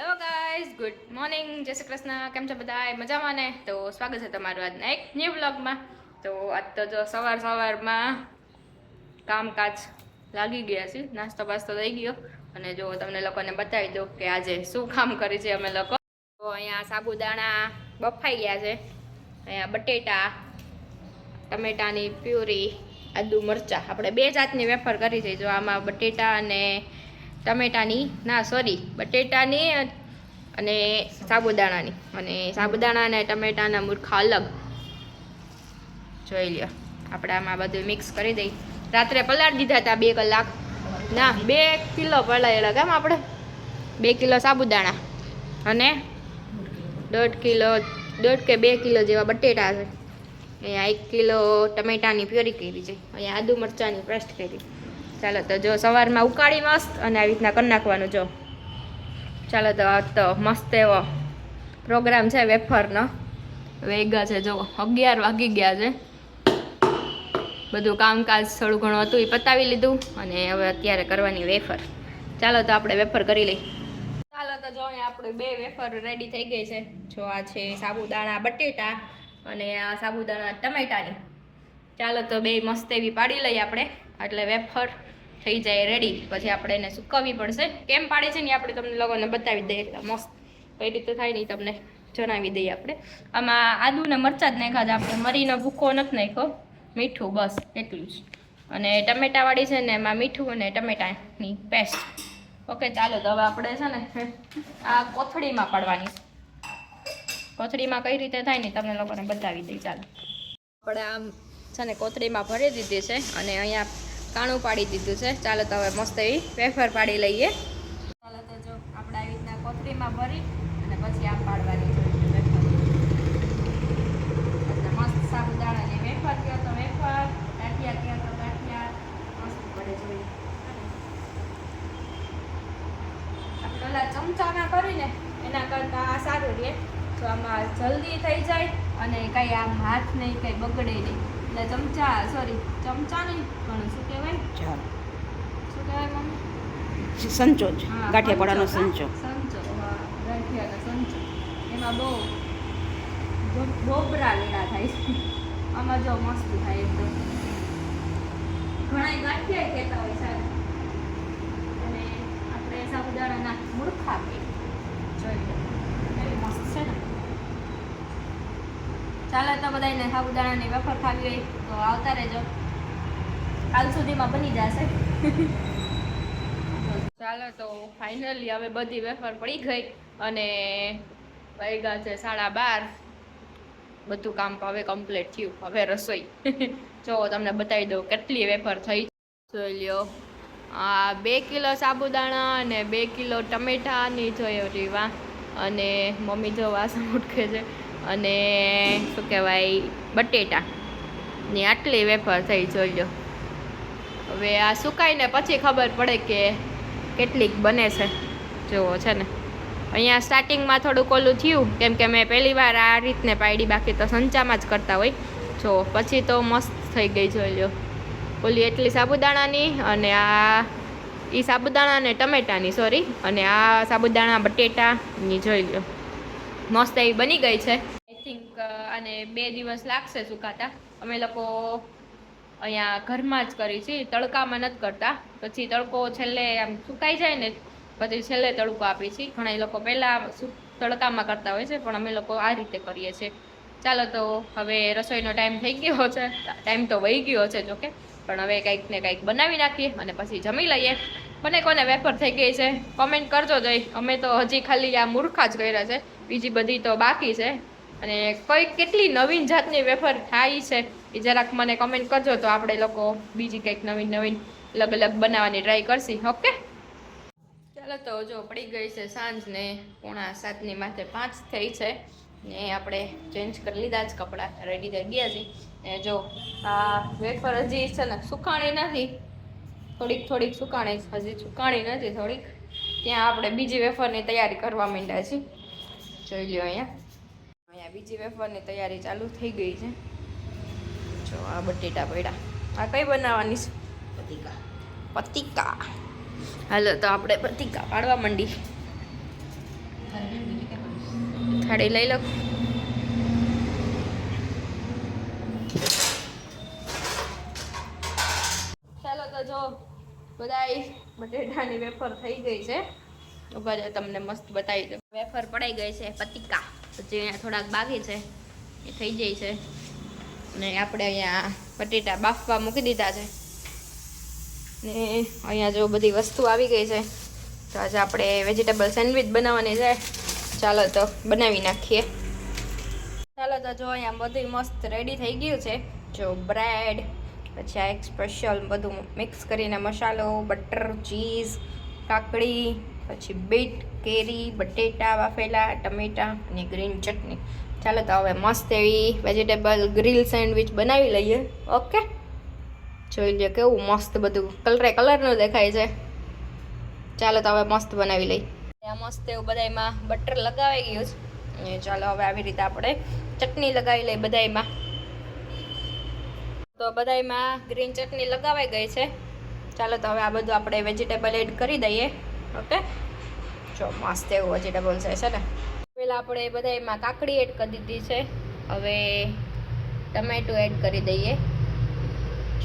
Hello guys, good morning, જય શ્રી કૃષ્ણ. કેમ છો બધા? મજામાં ને? તો સ્વાગત છે તમારું આજના એક ન્યૂ વ્લોગમાં. તો આજ તો જો સવારમાં કામકાજ લાગી ગયા છે, નાસ્તો બાસ્તો થઈ ગયો અને જો તમને લોકોને બતાવી દઉં કે આજે શું કામ કરી છે અમે લોકો. તો અહીંયા સાબુદાણા બફાઈ ગયા છે, અહીંયા બટેટા, ટમેટાની પ્યુરી, આદુ મરચાં, આપણે બે જાતની વેફર કરી છે. જો આમાં બટેટા અને ટમેટાની બટેટાની અને સાબુદાણા અને ટમેટાના મૂર્ખા અલગ. જોઈ લ્યો, આપણે આમાં બધું મિક્સ કરી દઈ. રાત્રે પલાળી દીધા હતા 2 કલાક, ના 2 કિલો પલાળેલા. કેમ આપણે 2 કિલો સાબુદાણા અને 1.5 કે 2 કિલો જેવા બટેટા છે. અહીંયા 1 કિલો ટમેટાની પ્યોરી કરી છે. અહીંયા આદુ મરચાંની પેસ્ટ કરી. ચાલો તો જો સવારમાં ઉકાળી મસ્ત અને આવી રીતના કરી નાખવાનું. જો ચાલો તો મસ્ત એવો પ્રોગ્રામ છે વેફરનો. વેગા છે જો 11 વાગી ગયા છે. બધું કામકાજ થોડું ઘણું હતું એ પતાવી લીધું અને હવે અત્યારે કરવાની વેફર. ચાલો તો આપણે વેફર કરી લઈએ. ચાલો તો જો અહીંયા આપણે 2 વેફર રેડી થઈ ગઈ છે. જો આ છે સાબુદાણા બટેટા અને આ સાબુદાણા ટમેટાની. ચાલો તો 2 મસ્ત એવી પાડી લઈએ આપણે, એટલે વેફર થઈ જાય રેડી. પછી આપણે એને સુકવવી પડશે. કેમ પાડે છે ને આપણે તમને લોકોને બતાવી દઈએ, એટલે મસ્ત કઈ રીતે થાય ને તમને જણાવી દઈએ. આપણે આમાં આદુ ને મરચાં જ નાખ્યા છે, આપણે મરીનો ભૂકો નથી નાખ્યો, મીઠું બસ એટલું જ. અને ટમેટાવાળી છે ને એમાં મીઠું અને ટમેટાની પેસ્ટ. ઓકે, ચાલો તો હવે આપણે છે ને આ કોથળીમાં પાડવાની છે. કોથળીમાં કઈ રીતે થાય ને તમને લોકોને બતાવી દઈએ. ચાલો આપણે આમ છે ને કોથળીમાં ભરી દીધી છે અને અહીંયા કાણું પાડી દીધું છે. ચાલો તો હવે મસ્ત એવી વેફર પાડી લઈએ. ચાલો તો જો આપણે આવી રીતના કોથળીમાં ભરી અને પછી આમ પાડવાની છે વેફર. એટલે મસ્ત સાબુદાણાની વેફર કહો તો વેફર, ગાંઠિયા કહો તો ગાંઠિયા, મસ્ત પડે છે. આપણે ઓલા ચમચામાં કરીને એના કરતાં આ સારું રહે. તો આમાં જલ્દી થઈ જાય અને કંઈ આમ હાથ નહીં, કંઈ બગડે નહીં. એટલે ચમચા નહીં પણ શું કહેવાય, મમ્મી? સંચો જ, ગાંઠિયા પડાનો સંચો. ગાંઠિયાનો સંચો. એમાં બહુ બોબરા લીડા થાય છે. આમાં જો મસ્ત થાય એકદમ. ઘણા ગાંઠિયા કહેતા હોય સાહેબ. અને આપણે સાબુદાણાના મૂર્ખા કહીએ. જોઈ લો, એવી મસ્ત છે ને. ચાલો તો બધાને સાબુદાણાની વેફર ખાવી હોય તો આવતા રહેજો, કાલ સુધીમાં બની જશે. ચાલો તો ફાઇનલી હવે બધી વેફર પડી ગઈ અને વાગ્યા છે 12:30. બધું કામ હવે કમ્પ્લીટ થયું. હવે રસોઈ જો તમને બતાવી દઉં કેટલી વેફર થઈ. જોઈ લ્યો, આ 2 કિલો સાબુદાણા અને 2 કિલો ટમેટાની જોયો રીવા. અને મમ્મી જો વાસણ ઉટકે છે. અને શું કહેવાય, બટેટાની આટલી વેફર થઈ. જોઈ લો, હવે આ સુકાઈને પછી ખબર પડે કે કેટલીક બને છે. જુઓ છે ને, અહીંયા સ્ટાર્ટિંગમાં થોડુંક ઓલું થયું કેમ કે મેં પહેલી વાર આ રીતને પાડી, બાકી તો સંચામાં જ કરતા હોય. જો પછી તો મસ્ત થઈ ગઈ. જોઈ લો, ઓલી એટલી સાબુદાણાની અને આ સાબુદાણા અને ટમેટાની અને આ સાબુદાણા બટેટાની. જોઈ લો, મસ્ત એવી બની ગઈ છે. આઈ થિંક આને 2 દિવસ લાગશે સુકાતા. અમે લોકો અહીંયા ઘરમાં જ કરી છે, તડકામાં નથી કરતા. પછી તડકો છેલ્લે આમ સુકાઈ જાય ને પછી છેલ્લે તડકો આપી છીએ. ઘણા લોકો પહેલાં તડકામાં કરતા હોય છે, પણ અમે લોકો આ રીતે કરીએ છીએ. ચાલો તો હવે રસોઈનો ટાઈમ થઈ ગયો છે. ટાઈમ તો વહી ગયો છે જોકે, પણ હવે કંઈક ને કંઈક બનાવી નાખીએ અને પછી જમી લઈએ. કોને વેફર થઈ ગઈ છે કોમેન્ટ કરજો જઈ. અમે તો હજી ખાલી આ મૂર્ખા જ કર્યા છે, બીજી બધી તો બાકી છે. અને કેટલી નવીન જાતની વેફર થાય છે એ જરાક મને કમેન્ટ કરજો, તો આપણે લોકો બીજી કંઈક નવીન અલગ અલગ બનાવવાની ટ્રાય કરશી. ઓકે, ચાલો તો જો પડી ગઈ છે સાંજ ને 6:45 માથે 5 થઈ છે ને આપણે ચેન્જ કરી લીધા જ કપડાં, રેડી થઈ ગયા છે. ને જો આ વેફર હજી છે ને સુકાણી નથી, થોડીક સુકાણી, હજી સુકાણી નથી થોડીક. ત્યાં આપણે બીજી વેફરની તૈયારી કરવા માંડ્યા છીએ. જોઈ લો, અહીંયા બીજી વેફરની તૈયારી ચાલુ થઈ ગઈ છે. જો આ બટેટા પડ્યા. આ કઈ બનાવવાની છે? પતિકા. હાલો તો આપણે પતિકા પાડવા માંડી. થાળી લઈ લો. ચાલો તો જો બધાય બટેટાની વેફર થઈ ગઈ છે. ઉભા જો તમને મસ્ત બતાવી દઉં. વેફર પડાઈ ગઈ છે પતિકા, પછી અહીંયા થોડાક બાકી છે એ થઈ જાય છે. ને આપણે અહીંયા બટેટા બાફવા મૂકી દીધા છે ને અહીંયા જો બધી વસ્તુ આવી ગઈ છે. તો આજે આપણે વેજીટેબલ સેન્ડવિચ બનાવવાની છે. ચાલો તો બનાવી નાખીએ. ચાલો તો જો અહીંયા બધું મસ્ત રેડી થઈ ગયું છે. જો બ્રેડ, પછી આ એક સ્પેશિયલ બધું મિક્સ કરીને મસાલો, બટર, ચીઝ, કાકડી, પછી બીટ, કેરી, બટેટા બાફેલા, ટમેટા અને ગ્રીન ચટણી. ચાલો તો હવે મસ્ત એવી વેજીટેબલ ગ્રીલ સેન્ડવિચ બનાવી લઈએ. ઓકે, જોઈ લો કેવું મસ્ત બધું કલરનું દેખાય છે. ચાલો તો હવે મસ્ત બનાવી લઈએ. આ મસ્ત એવું બધાયમાં બટર લગાવાઈ ગયું છે. ચાલો હવે આવી રીતે આપણે ચટણી લગાવી લઈએ બધાયમાં. તો બધાયમાં ગ્રીન ચટણી લગાવાઈ ગઈ છે. ચાલો તો હવે આ બધું આપણે વેજીટેબલ એડ કરી દઈએ. ઓકે, જો મસ્ત એવું વેજીટેબલ છે ને. પહેલાં આપણે બધાયમાં કાકડી એડ કરી દીધી છે. હવે ટમેટું એડ કરી દઈએ.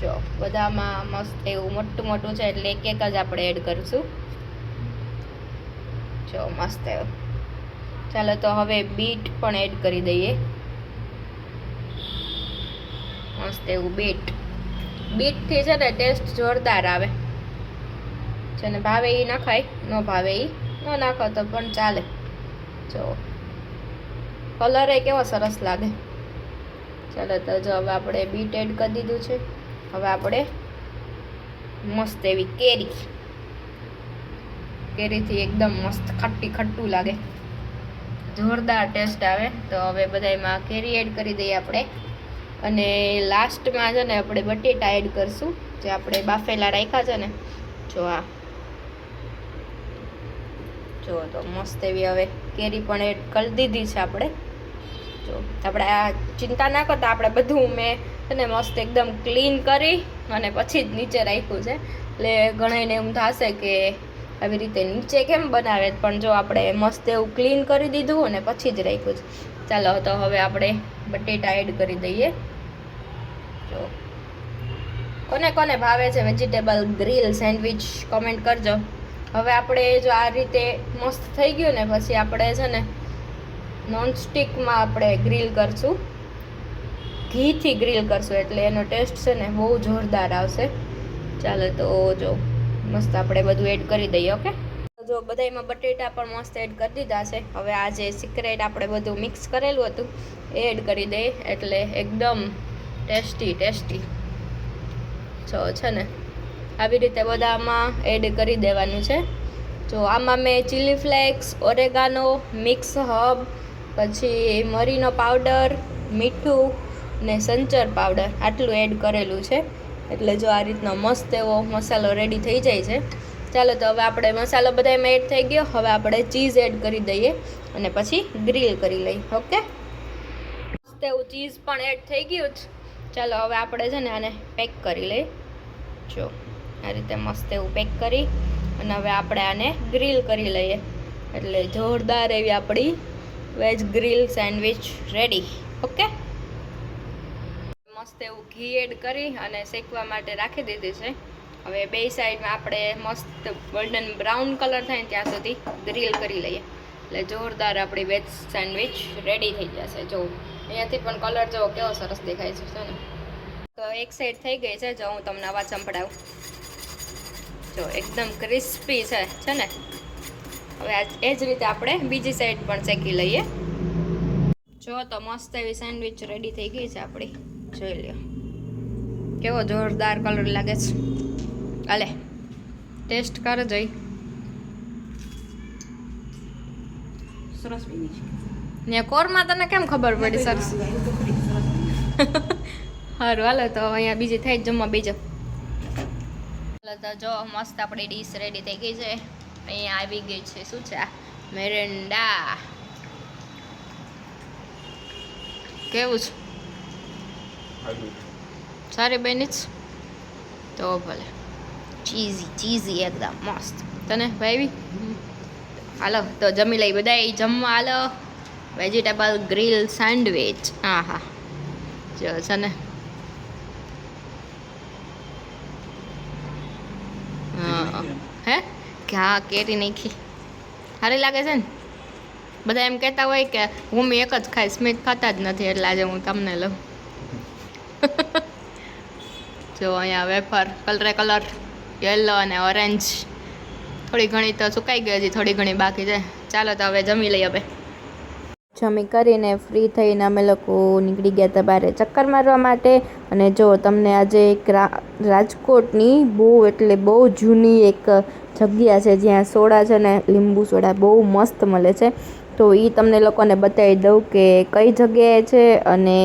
જો બધામાં મસ્ત એવું મોટું મોટું છે એટલે એક એક જ આપણે એડ કરીશું. જો મસ્ત એવું. ચાલો તો હવે બીટ પણ એડ કરી દઈએ. મસ્ત એવું બીટથી છે ને ટેસ્ટ જોરદાર આવે છે ને. ભાવે એ નખાય, ન ભાવે એ ન નાખો તો પણ ચાલે. જો કલર એ કેવો સરસ લાગે. ચાલો તો જો હવે આપણે બીટ એડ કરી દીધું છે. હવે આપણે મસ્ત એવી કેરીથી એકદમ મસ્ત ખટ્ટું લાગે, જોરદાર ટેસ્ટ આવે. તો હવે બધામાં કેરી એડ કરી દઈએ આપણે. અને લાસ્ટમાં છે ને આપણે બટેટા એડ કરશું, જે આપણે બાફેલા રાખ્યા છે ને. જો આ જો તો મસ્ત એવી હવે કેરી પણ એડ કરી દીધી છે આપણે. જો આપણે આ ચિંતા ના કરતા, આપણે બધું મેં છે ને મસ્ત એકદમ ક્લીન કરી અને પછી જ નીચે રાખ્યું છે. એટલે ઘણાને એમ થશે કે આવી રીતે નીચે કેમ બનાવે, પણ જો આપણે મસ્ત એવું ક્લીન કરી દીધું અને પછી જ રાખ્યું છે. ચાલો તો હવે આપણે બટેટા એડ કરી દઈએ. જો કોને કોને ભાવે છે વેજીટેબલ ગ્રીલ સેન્ડવિચ કોમેન્ટ કરજો. હવે આપણે જો આ રીતે મસ્ત થઈ ગયું ને, પછી આપણે છે ને નોનસ્ટિકમાં આપણે ગ્રીલ કરશું, ઘીથી ગ્રીલ કરશું, એટલે એનો ટેસ્ટ છે ને બહુ જોરદાર આવશે. ચાલો તો જો મસ્ત આપણે બધું એડ કરી દઈએ. ઓકે, જો બધામાં બટેટા પણ મસ્ત એડ કરી દીધા છે. હવે આ જે સિક્રેટ આપણે બધું મિક્સ કરેલું હતું એ એડ કરી દઈએ, એટલે એકદમ ટેસ્ટી જો છે ને આવી રીતે બધામાં એડ કરી દેવાનું છે. જો આમાં મેં chilli flakes, oregano, mix hub, પછી મરીનો પાવડર, મીઠું ને સંચર પાવડર આટલું એડ કરેલું છે. એટલે જો આ રીતનો મસ્ત એવો મસાલો રેડી થઈ જાય છે. ચાલો તો હવે આપણે મસાલો બધામાં એડ થઈ ગયો. હવે આપણે ચીઝ એડ કરી દઈએ અને પછી ગ્રીલ કરી લઈએ. ઓકે, મસ્ત એવું ચીઝ પણ એડ થઈ ગયું છે. ચાલો હવે આપણે છે ને આને પેક કરી લઈએ. જો આ રીતે મસ્ત એવું પેક કરી અને હવે આપણે આને ગ્રીલ કરી લઈએ. એટલે જોરદાર એવી આપણી veg grill sandwich ready. Okay, મસ્ત એવું ઘી એડ કરી અને શેકવા માટે રાખી દીધી છે. હવે બે સાઈડમાં આપણે મસ્ત ગોલ્ડન બ્રાઉન કલર થાય ને ત્યાં સુધી ગ્રીલ કરી લઈએ. એટલે જોરદાર આપણી વેજ સેન્ડવિચ રેડી થઈ જશે. જો અહીંયાથી પણ કલર જો કેવો સરસ દેખાય છે ને. તો એક સાઈડ થઈ ગઈ છે. જો હું તમને અવાજ સંભળાવું. જો એકદમ ક્રિસ્પી છે ને. હવે એ જ રીતે આપણે બીજી સાઈડ પણ શેકી લઈએ. જો તો મસ્ત એવી સેન્ડવિચ રેડી થઈ ગઈ છે આપણી. જોઈ લ્યો કેવો જોરદાર કલર લાગે છે. હાલે ટેસ્ટ કર જોઈ. સરસ બની છે ને કોરમાં તને કેમ ખબર પડી સરસ? સારું હાલો તો અહીંયા બીજી થાય જમવા બીજો. હાલો તો જો મસ્ત આપણી ડીશ રેડી થઈ ગઈ છે. અહીંયા આવી ગઈ છે શું છે આ મેરેન્ડા. કેવું છે? સારી બની છે તો ભલે. ચીઝી એકદમ મસ્ત. તને ભાવી? હાલો તો જમી લઈ બધા. જમવા હાલો. Vegetable grill sandwich. હા હા જો છે ને. હે કે હા કેરી નાખી સારી લાગે છે ને. બધા એમ કહેતા હોય કે હું એક જ ખાઈશ, સ્મિત ખાતા જ નથી, એટલે આજે હું તમને લઉં. જો અહીંયા વેફર કલર યલો અને ઓરેન્જ. થોડી ઘણી તો સુકાઈ ગઈ હજી, થોડી ઘણી બાકી છે. ચાલો તો હવે જમી લઈએ. હવે જમી કરીને ફ્રી થઈને અમે લોકો નીકળી ગયા હતા બહાર ચક્કર મારવા માટે. અને જો તમને આજે એક રાજકોટની બહુ જૂની એક જગ્યા છે જ્યાં સોડા છે ને, લીંબુ સોડા બહુ મસ્ત મળે છે. તો એ તમને લોકોને બતાવી દઉં કે કઈ જગ્યાએ છે અને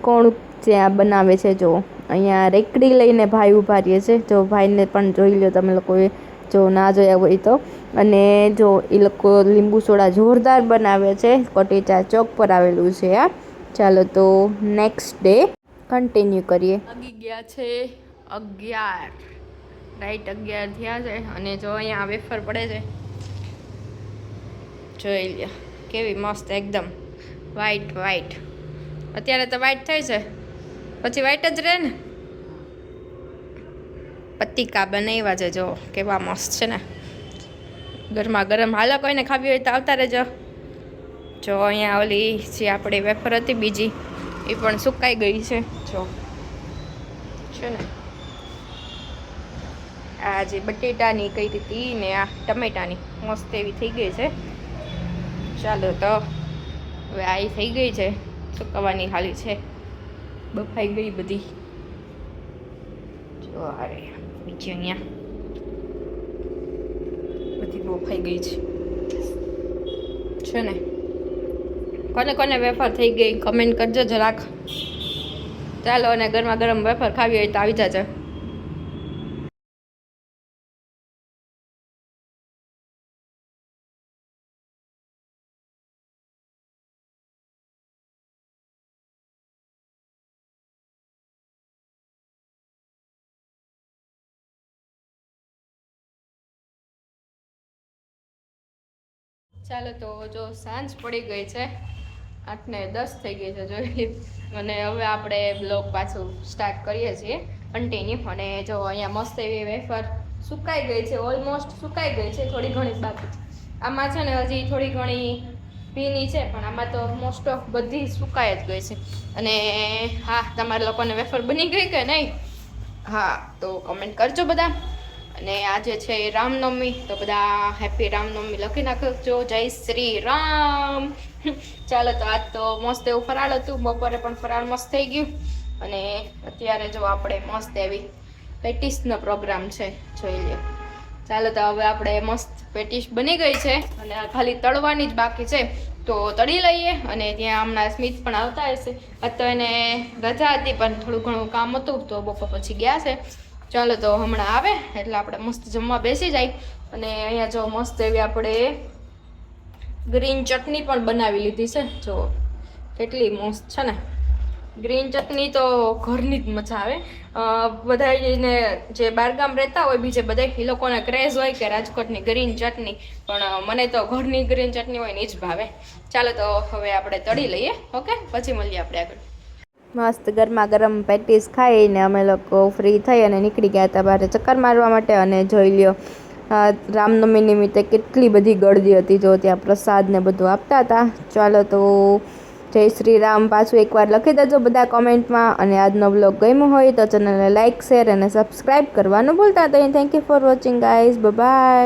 કોણ ત્યાં બનાવે છે. જો અહીંયા રેકડી લઈને ભાઈ ઊભા રહે છે. જો ભાઈને પણ જોઈ લો તમે લોકોએ, જો ના જોયા હોય તો. અને જો એ લોકો લીંબુ સોડા જોરદાર બનાવે છે. કોટેચા ચોક પર આવેલું છે આ. ચાલો તો નેક્સ્ટ ડે કન્ટિન્યુ કરીએ. વાગી ગયા છે 11, રાઈટ 11 થયા છે. અને જો અહીંયા વેફર પડે છે, જોઈ લ્યો કેવી મસ્ત એકદમ વ્હાઈટ. અત્યારે તો વ્હાઈટ થઈ છે, પછી વ્હાઈટ જ રહે ને. પતિકા બનાવ્યા છે, જો કેવા મસ્ત છે ને, ગરમા ગરમ. હાલો કોઈને ખાવી હોય તો આવતા રહેજો. જો અહીંયા ઓલી જે આપણી વેફર હતી બીજી, એ પણ સુકાઈ ગઈ છે. જો છે ને આ જે બટેટાની કઈ હતી ને આ ટમેટાની મસ્ત એવી થઈ ગઈ છે. ચાલો તો હવે આ થઈ ગઈ છે, સુકવવાની ખાલી છે. બફાઈ ગઈ બધી. જો અરે બીજી અહીંયા બધી બફાઈ ગઈ છે ને. કોને કોને વેફર થઈ ગઈ કમેન્ટ કરજો જરાક. ચાલો, અને ગરમા ગરમ વેફર ખાવી હોય તો આવી જાજો. ચાલો તો જો સાંજ પડી ગઈ છે, 8 ને 10 થઈ ગઈ છે જોઈ. અને હવે આપણે બ્લોગ પાછું સ્ટાર્ટ કરીએ છીએ કન્ટિન્યુ. અને જો અહીંયા મસ્ત એવી વેફર સુકાઈ ગઈ છે, ઓલમોસ્ટ સુકાઈ ગઈ છે, થોડી ઘણી બાકી છે. આમાં છે ને હજી થોડી ઘણી ભીની છે, પણ આમાં તો મોસ્ટ ઓફ બધી સુકાઈ જ ગઈ છે. અને હા, તમારા લોકોને વેફર બની ગઈ કે નહીં? હા તો કમેન્ટ કરજો બધા. અને આજે છે રામનવમી, તો બધા હેપી રામનવમી લખી નાખજો. જય શ્રી રામ. ચાલો તો આજ તો મસ્ત એવું ફરાળ હતું, બપોરે પણ ફરાળ મસ્ત થઈ ગયું. અને અત્યારે જો આપણે મસ્ત એવી પેટીસનો પ્રોગ્રામ છે, જોઈ લો. ચાલો તો હવે આપણે મસ્ત પેટીસ બની ગઈ છે, અને ખાલી તળવાની જ બાકી છે. તો તળી લઈએ. અને ત્યાં હમણાં સ્મિત પણ આવતા હશે. આજ તો એને રજા હતી, પણ થોડું ઘણું કામ હતું, તો બપોર પછી ગયા છે. ચાલો તો હમણાં આવે એટલે આપણે મસ્ત જમવા બેસી જાય. અને અહીંયા જો મસ્ત એવી આપણે ગ્રીન ચટણી પણ બનાવી લીધી છે. જો કેટલી મસ્ત છે ને. ગ્રીન ચટણી તો ઘરની જ મજા આવે. બધાને જે બહારગામ રહેતા હોય બીજે બધા, એ લોકોને ક્રેઝ હોય કે રાજકોટની ગ્રીન ચટણી, પણ મને તો ઘરની ગ્રીન ચટણી હોય ને એ જ ભાવે. ચાલો તો હવે આપણે તળી લઈએ. ઓકે, પછી મળીએ આપણે આગળ. મસ્ત ગરમા ગરમ પેટીસ ખાઈને અમે લોકો ફ્રી થઈ અને નીકળી ગયા હતા બહાર ચક્કર મારવા માટે. અને જોઈ લ્યો રામનવમી નિમિત્તે કેટલી બધી ગળદી હતી. જો ત્યાં પ્રસાદ ને બધું આપતા હતા. ચાલો તો જય શ્રી રામ પાછું એકવાર લખી દેજો બધા કોમેન્ટમાં. અને આજનો બ્લોગ ગમ્યો હોય તો ચેનલને લાઇક, શેર અને સબસ્ક્રાઈબ કરવાનું ભૂલતા નહીં. Thank you for watching guys. By.